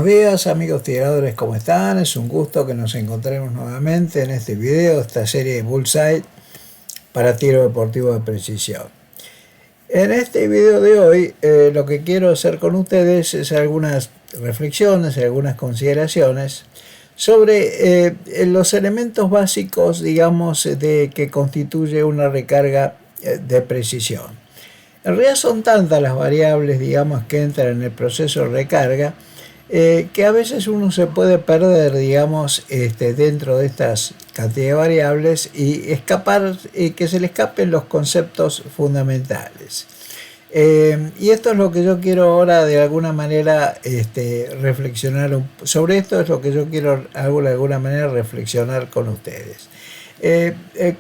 días amigos tiradores, ¿cómo están? Es un gusto que nos encontremos nuevamente en este video, esta serie de Bullseye para tiro deportivo de precisión. En este video de hoy lo que quiero hacer con ustedes es algunas reflexiones, algunas consideraciones sobre los elementos básicos, digamos, de que constituye una recarga de precisión. En realidad son tantas las variables, digamos, que entran en el proceso de recarga, que a veces uno se puede perder, digamos, dentro de estas cantidad de variables y que se le escapen los conceptos fundamentales. Y esto es lo que yo quiero ahora de alguna manera reflexionar sobre esto, es lo que yo quiero de alguna manera reflexionar con ustedes.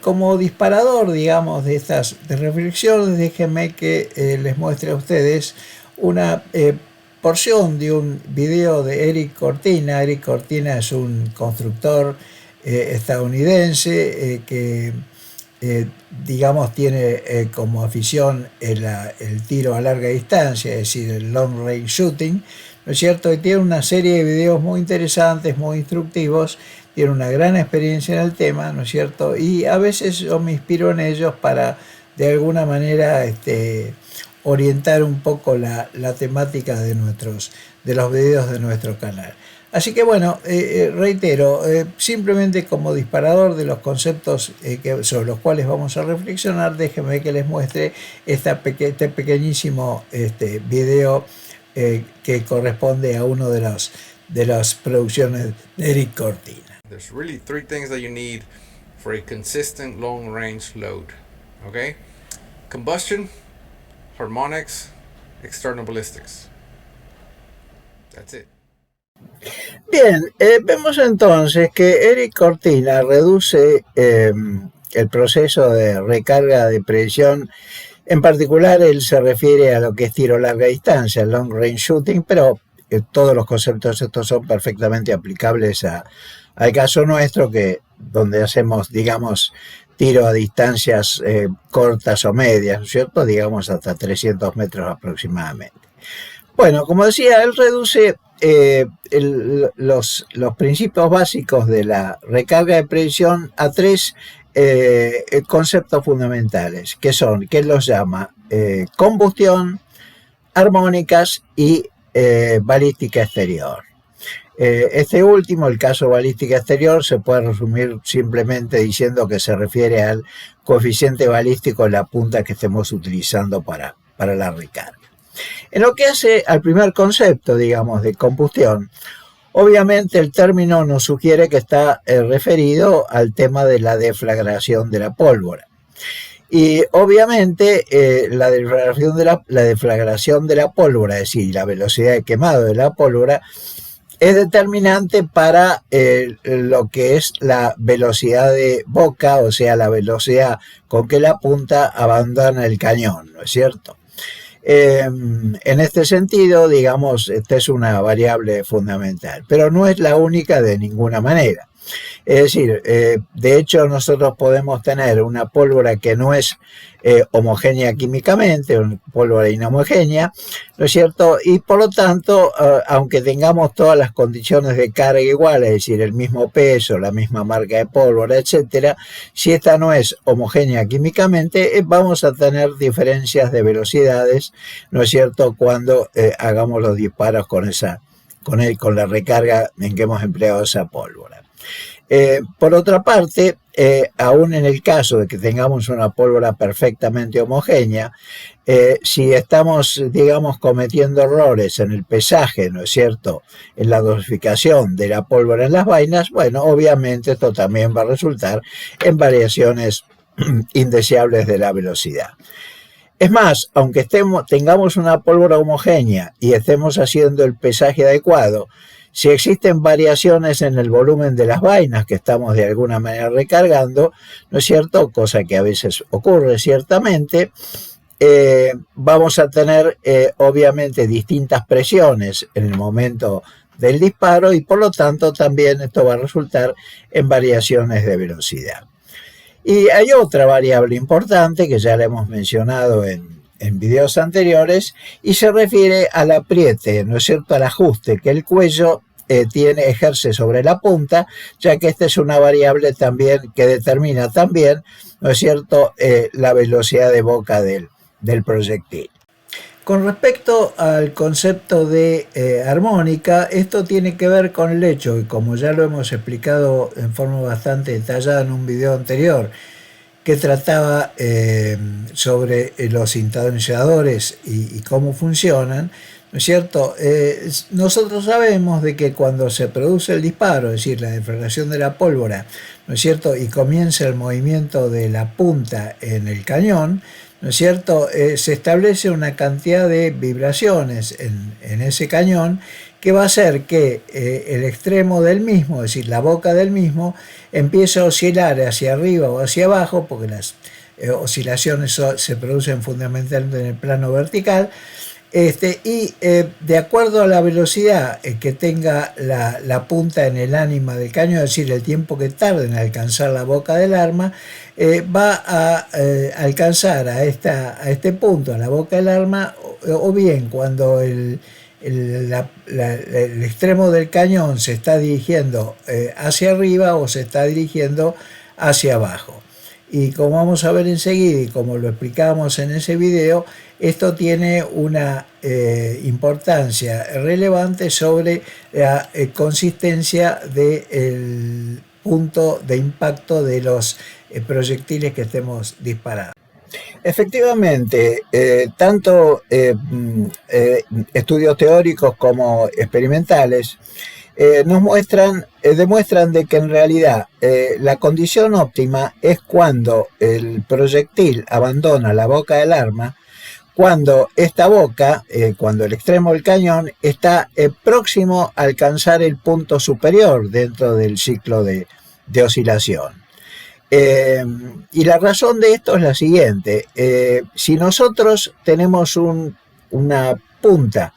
Como disparador, digamos, de estas reflexiones, déjenme que les muestre a ustedes una porción de un video de Eric Cortina. Eric Cortina es un constructor estadounidense que digamos tiene como afición el tiro a larga distancia, es decir, el long range shooting, ¿no es cierto? Y tiene una serie de videos muy interesantes, muy instructivos, tiene una gran experiencia en el tema, ¿no es cierto? Y a veces yo me inspiro en ellos para de alguna manera orientar un poco la temática de los videos de nuestro canal. Así que bueno, reitero, simplemente como disparador de los conceptos sobre los cuales vamos a reflexionar, déjenme que les muestre este pequeñísimo video que corresponde a uno de las producciones de Eric Cortina. There's really three things that you need for a consistent long range load. Okay? Combustion, harmonics, external ballistics. That's it. Bien, vemos entonces que Eric Cortina reduce el proceso de recarga de precisión. En particular, él se refiere a lo que es tiro a larga distancia, long range shooting, pero todos los conceptos estos son perfectamente aplicables al caso nuestro, donde hacemos, digamos, tiro a distancias cortas o medias, ¿no es cierto? Digamos hasta 300 metros aproximadamente. Bueno, como decía, él reduce los principios básicos de la recarga de precisión a tres conceptos fundamentales, que él los llama combustión, armónicas y balística exterior. Este último, el caso balística exterior, se puede resumir simplemente diciendo que se refiere al coeficiente balístico en la punta que estemos utilizando para la recarga. En lo que hace al primer concepto, digamos, de combustión, obviamente el término nos sugiere que está referido al tema de la deflagración de la pólvora. Y obviamente la deflagración de la pólvora, es decir, la velocidad de quemado de la pólvora, es determinante para lo que es la velocidad de boca, o sea, la velocidad con que la punta abandona el cañón, ¿no es cierto? En este sentido, digamos, esta es una variable fundamental, pero no es la única de ninguna manera. Es decir, de hecho nosotros podemos tener una pólvora que no es homogénea químicamente, una pólvora inhomogénea, ¿no es cierto? Y por lo tanto, aunque tengamos todas las condiciones de carga iguales, es decir, el mismo peso, la misma marca de pólvora, etcétera, si esta no es homogénea químicamente, vamos a tener diferencias de velocidades, ¿no es cierto?, cuando hagamos los disparos con la recarga en que hemos empleado esa pólvora. Por otra parte, aún en el caso de que tengamos una pólvora perfectamente homogénea, si estamos, digamos, cometiendo errores en el pesaje, ¿no es cierto?, en la dosificación de la pólvora en las vainas, bueno, obviamente esto también va a resultar en variaciones indeseables de la velocidad. Es más, aunque tengamos una pólvora homogénea y estemos haciendo el pesaje adecuado, si existen variaciones en el volumen de las vainas que estamos de alguna manera recargando, ¿no es cierto?, cosa que a veces ocurre ciertamente, vamos a tener obviamente distintas presiones en el momento del disparo y por lo tanto también esto va a resultar en variaciones de velocidad. Y hay otra variable importante que ya la hemos mencionado en en videos anteriores, y se refiere al apriete, ¿no es cierto?, al ajuste que el cuello ejerce sobre la punta, ya que esta es una variable también que determina también, ¿no es cierto?, la velocidad de boca del proyectil. Con respecto al concepto de armónica, esto tiene que ver con el hecho, y como ya lo hemos explicado en forma bastante detallada en un video anterior, que trataba sobre los sintonizadores y cómo funcionan, ¿no es cierto? Nosotros sabemos de que cuando se produce el disparo, es decir, la deflagración de la pólvora, ¿no es cierto?, y comienza el movimiento de la punta en el cañón, ¿no es cierto?, se establece una cantidad de vibraciones en ese cañón que va a hacer que el extremo del mismo, es decir, la boca del mismo, empiece a oscilar hacia arriba o hacia abajo, porque las oscilaciones se producen fundamentalmente en el plano vertical, y de acuerdo a la velocidad que tenga la punta en el ánima del cañón, es decir, el tiempo que tarde en alcanzar la boca del arma, va a alcanzar a este punto, a la boca del arma, o bien cuando el extremo del cañón se está dirigiendo hacia arriba o se está dirigiendo hacia abajo. Y como vamos a ver enseguida y como lo explicamos en ese video, esto tiene una importancia relevante sobre la consistencia del punto de impacto de los proyectiles que estemos disparando. Efectivamente, tanto estudios teóricos como experimentales demuestran de que en realidad la condición óptima es cuando el proyectil abandona la boca del arma, cuando esta boca, cuando el extremo del cañón está próximo a alcanzar el punto superior dentro del ciclo de oscilación. Y la razón de esto es la siguiente: si nosotros tenemos una punta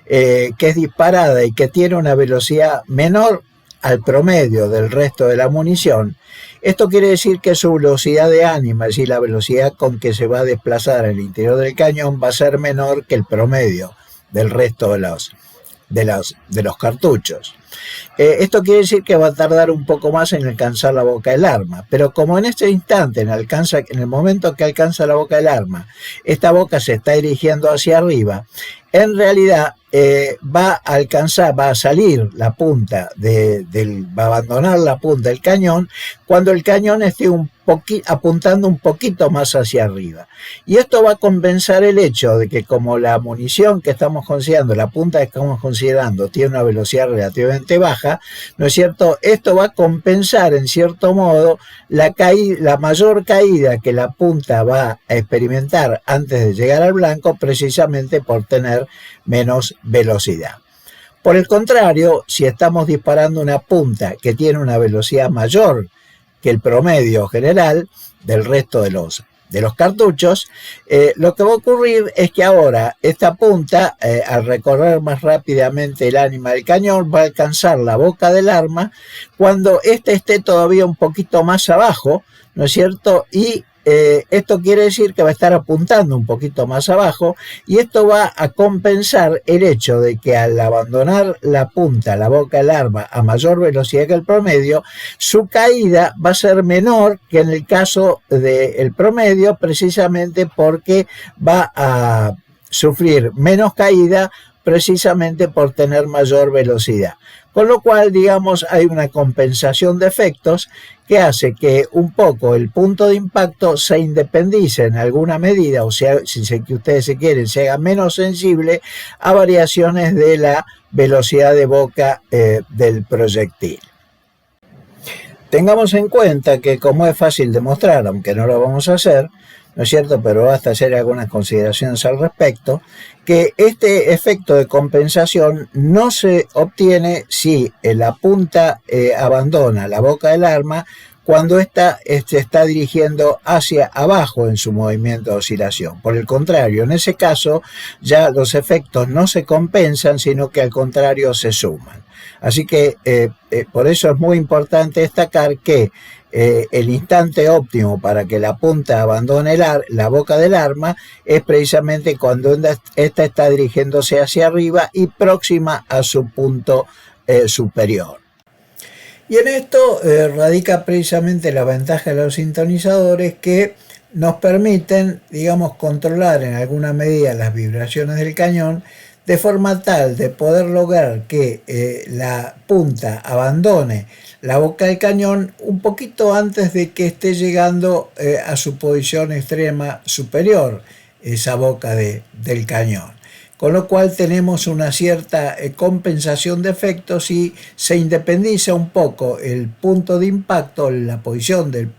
que es disparada y que tiene una velocidad menor al promedio del resto de la munición, esto quiere decir que su velocidad de ánima, es decir, la velocidad con que se va a desplazar en el interior del cañón, va a ser menor que el promedio del resto de los cartuchos. Esto quiere decir que va a tardar un poco más en alcanzar la boca del arma, pero como en este instante, en el momento que alcanza la boca del arma, esta boca se está dirigiendo hacia arriba, en realidad va a salir la punta va a abandonar la punta del cañón cuando el cañón esté apuntando un poquito más hacia arriba. Y esto va a compensar el hecho de que como la munición que estamos considerando, la punta que estamos considerando, tiene una velocidad relativamente baja, ¿no es cierto? Esto va a compensar en cierto modo la mayor caída que la punta va a experimentar antes de llegar al blanco, precisamente por tener menos velocidad. Por el contrario, si estamos disparando una punta que tiene una velocidad mayor que el promedio general del resto de los cartuchos, lo que va a ocurrir es que ahora esta punta, al recorrer más rápidamente el ánima del cañón, va a alcanzar la boca del arma cuando éste esté todavía un poquito más abajo, ¿no es cierto? Y esto quiere decir que va a estar apuntando un poquito más abajo, y esto va a compensar el hecho de que al abandonar la punta, la boca del arma, a mayor velocidad que el promedio, su caída va a ser menor que en el caso del promedio, precisamente porque va a sufrir menos caída precisamente por tener mayor velocidad. Con lo cual, digamos, hay una compensación de efectos que hace que un poco el punto de impacto se independice en alguna medida, o sea, si ustedes se quieren, se haga menos sensible a variaciones de la velocidad de boca del proyectil. Tengamos en cuenta que, como es fácil demostrar, aunque no lo vamos a hacer, ¿no es cierto?, pero basta hacer algunas consideraciones al respecto, que este efecto de compensación no se obtiene si la punta abandona la boca del arma cuando ésta se está dirigiendo hacia abajo en su movimiento de oscilación. Por el contrario, en ese caso ya los efectos no se compensan, sino que al contrario se suman. Así que por eso es muy importante destacar que el instante óptimo para que la punta abandone la boca del arma es precisamente cuando esta está dirigiéndose hacia arriba y próxima a su punto superior. Y en esto radica precisamente la ventaja de los sintonizadores, que nos permiten, digamos, controlar en alguna medida las vibraciones del cañón, de forma tal de poder lograr que la punta abandone la boca del cañón un poquito antes de que esté llegando a su posición extrema superior, esa boca del cañón. Con lo cual tenemos una cierta compensación de efectos y se independiza un poco el punto de impacto, la posición del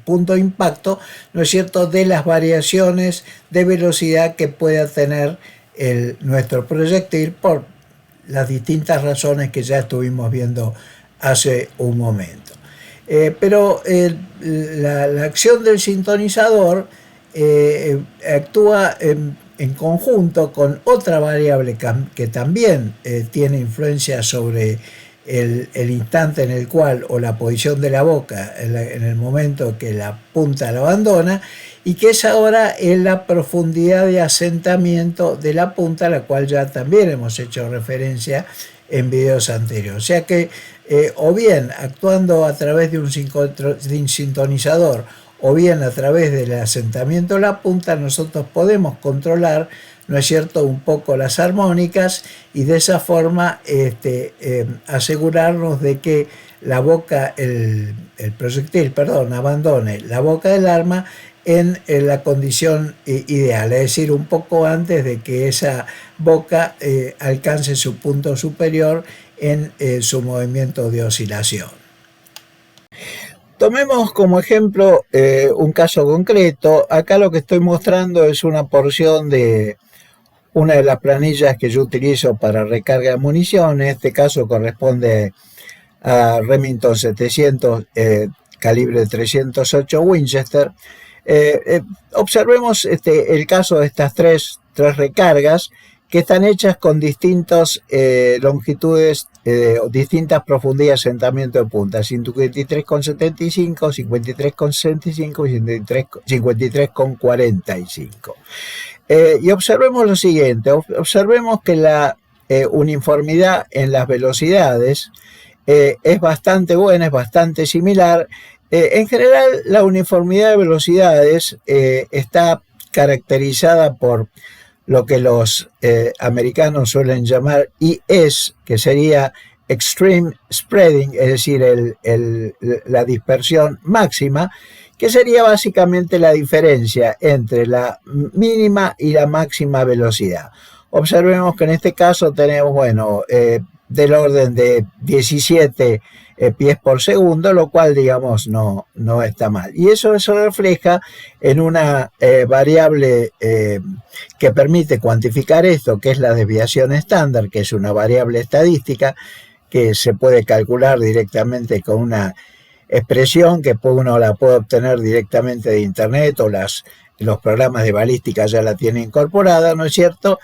punto de impacto, ¿no es cierto?, de las variaciones de velocidad que pueda tener nuestro proyectil, por las distintas razones que ya estuvimos viendo hace un momento. Pero la acción del sintonizador actúa en conjunto con otra variable que también tiene influencia sobre el instante en el cual, o la posición de la boca en el momento que la punta la abandona, y que es ahora en la profundidad de asentamiento de la punta, a la cual ya también hemos hecho referencia en videos anteriores. O sea que o bien actuando a través de un sintonizador o bien a través del asentamiento de la punta, nosotros podemos controlar, ¿no es cierto?, un poco las armónicas, y de esa forma asegurarnos de que la boca, el proyectil, abandone la boca del arma en la condición ideal, es decir, un poco antes de que esa boca alcance su punto superior en su movimiento de oscilación. Tomemos como ejemplo un caso concreto. Acá lo que estoy mostrando es una porción de una de las planillas que yo utilizo para recarga de munición. En este caso corresponde a Remington 700 calibre 308 Winchester. Observemos el caso de estas tres recargas, que están hechas con distintas longitudes, distintas profundidades de asentamiento de punta, 53,75, 53,65 y 53,45. Y observemos lo siguiente, observemos que la uniformidad en las velocidades es bastante buena, es bastante similar. En general, la uniformidad de velocidades está caracterizada por lo que los americanos suelen llamar ES, que sería Extreme Spreading, es decir, la dispersión máxima, que sería básicamente la diferencia entre la mínima y la máxima velocidad. Observemos que en este caso tenemos, del orden de 17 pies por segundo, lo cual, digamos, no está mal. Y eso refleja en una variable que permite cuantificar esto, que es la desviación estándar, que es una variable estadística que se puede calcular directamente con una expresión que uno la puede obtener directamente de internet, o los programas de balística ya la tienen incorporada, ¿no es cierto?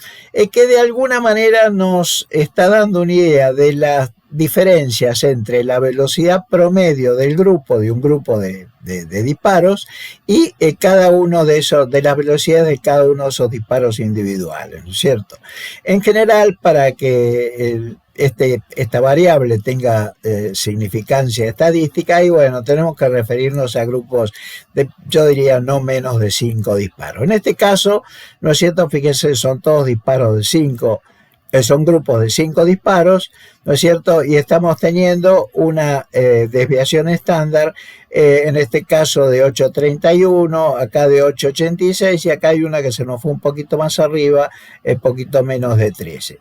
Que de alguna manera nos está dando una idea de las diferencias entre la velocidad promedio de un grupo de disparos y cada uno de las velocidades de cada uno de esos disparos individuales, ¿no es cierto? En general, para que esta variable tenga significancia estadística, y tenemos que referirnos a grupos de, yo diría, no menos de 5 disparos. En este caso, ¿no es cierto? Fíjense, son todos disparos de 5, son grupos de 5 disparos, ¿no es cierto? Y estamos teniendo una desviación estándar, en este caso de 8.31, acá de 8.86, y acá hay una que se nos fue un poquito más arriba, poquito menos de 13.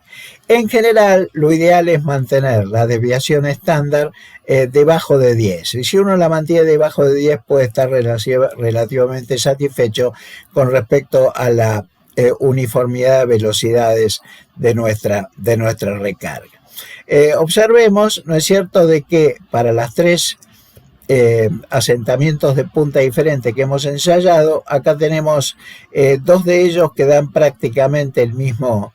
En general, lo ideal es mantener la desviación estándar debajo de 10. Y si uno la mantiene debajo de 10, puede estar relativamente satisfecho con respecto a la uniformidad de velocidades de nuestra recarga. Observemos, ¿no es cierto?, de que para las tres asentamientos de punta diferentes que hemos ensayado, acá tenemos dos de ellos que dan prácticamente el mismo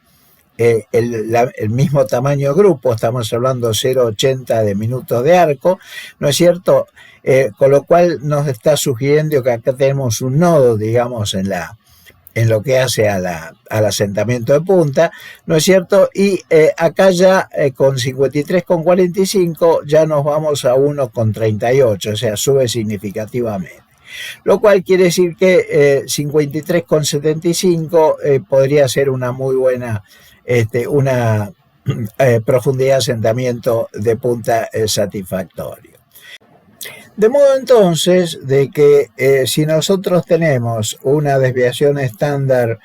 el mismo tamaño grupo, estamos hablando 0,80 de minutos de arco, ¿no es cierto? Con lo cual nos está sugiriendo que acá tenemos un nodo, digamos, en lo que hace al asentamiento de punta, ¿no es cierto? Y acá ya con 53,45 ya nos vamos a 1,38, o sea, sube significativamente. Lo cual quiere decir que 53,75 podría ser una muy buena, una profundidad de asentamiento de punta satisfactorio. De modo entonces de que si nosotros tenemos una desviación estándar,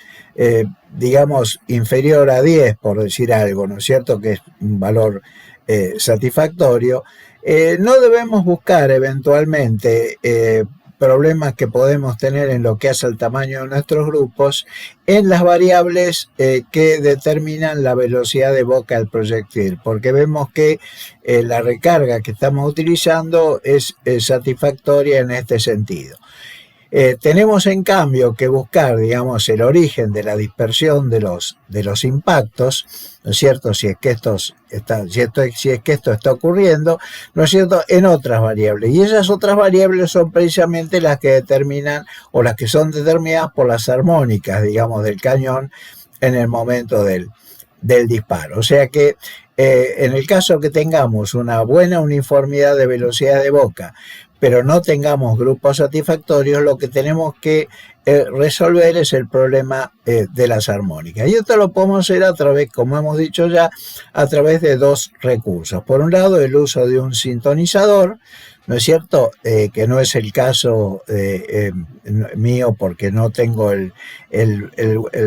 digamos, inferior a 10, por decir algo, ¿no es cierto?, que es un valor satisfactorio, no debemos buscar eventualmente problemas que podemos tener en lo que hace al tamaño de nuestros grupos en las variables que determinan la velocidad de boca del proyectil, porque vemos que la recarga que estamos utilizando es satisfactoria en este sentido. Tenemos en cambio que buscar, digamos, el origen de la dispersión de los impactos, ¿no es cierto? Si es que esto está ocurriendo, ¿no es cierto?, en otras variables. Y esas otras variables son precisamente las que determinan, o las que son determinadas por las armónicas, digamos, del cañón en el momento del disparo. O sea que en el caso que tengamos una buena uniformidad de velocidad de boca, pero no tengamos grupos satisfactorios, lo que tenemos que resolver es el problema de las armónicas. Y esto lo podemos hacer a través, como hemos dicho ya, a través de dos recursos. Por un lado, el uso de un sintonizador, ¿no es cierto?, que no es el caso mío, porque no tengo el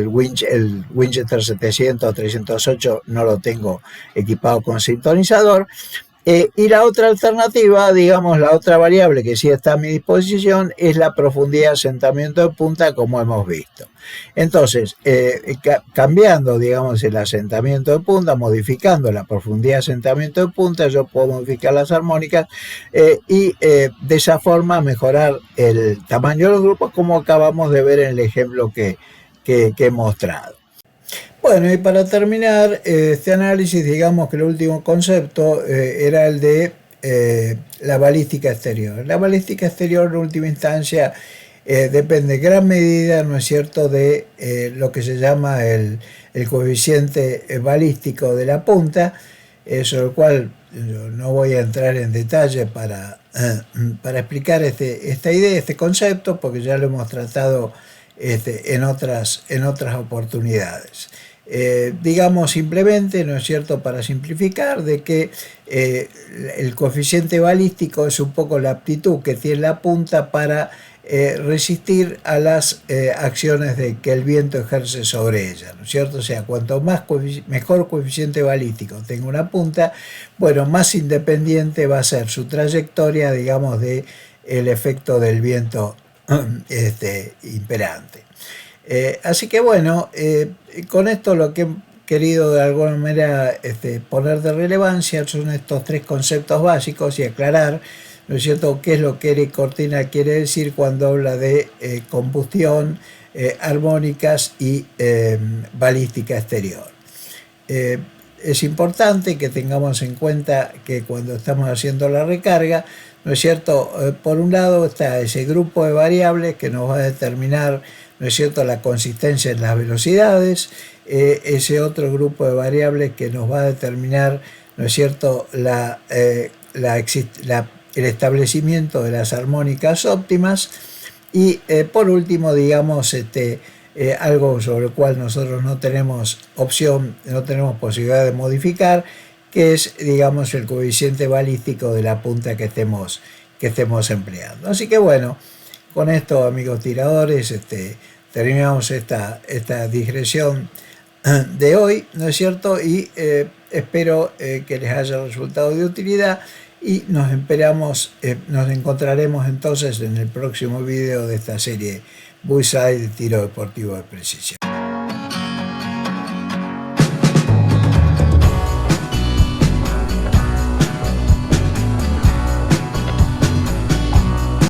Winchester 700 o 308, no lo tengo equipado con sintonizador. Y la otra alternativa, digamos, la otra variable que sí está a mi disposición es la profundidad de asentamiento de punta, como hemos visto. Entonces, cambiando, digamos, el asentamiento de punta, modificando la profundidad de asentamiento de punta, yo puedo modificar las armónicas y de esa forma mejorar el tamaño de los grupos, como acabamos de ver en el ejemplo que he mostrado. Bueno, y para terminar este análisis, digamos que el último concepto era el de la balística exterior. La balística exterior, en última instancia, depende en gran medida, ¿no es cierto?, de lo que se llama el coeficiente balístico de la punta, sobre el cual yo no voy a entrar en detalle para explicar esta idea, este concepto, porque ya lo hemos tratado en otras oportunidades. Digamos simplemente, ¿no es cierto?, para simplificar, de que el coeficiente balístico es un poco la aptitud que tiene la punta para resistir a las acciones que el viento ejerce sobre ella, ¿no es cierto? O sea, cuanto mejor coeficiente balístico tenga una punta, bueno, más independiente va a ser su trayectoria, digamos, del efecto del viento imperante. Así que bueno, con esto lo que he querido de alguna manera poner de relevancia son estos tres conceptos básicos y aclarar, ¿no es cierto?, qué es lo que Eric Cortina quiere decir cuando habla de combustión, armónicas y balística exterior. Es importante que tengamos en cuenta que cuando estamos haciendo la recarga, ¿no es cierto?, por un lado está ese grupo de variables que nos va a determinar, ¿no es cierto?, la consistencia en las velocidades, ese otro grupo de variables que nos va a determinar, ¿no es cierto?, el establecimiento de las armónicas óptimas, y por último, digamos, algo sobre el cual nosotros no tenemos opción, no tenemos posibilidad de modificar, que es, digamos, el coeficiente balístico de la punta que estemos empleando. Así que bueno, con esto, amigos tiradores, terminamos esta digresión de hoy, ¿no es cierto? Y espero que les haya resultado de utilidad, y nos encontraremos entonces en el próximo video de esta serie Bullseye de tiro deportivo de precisión.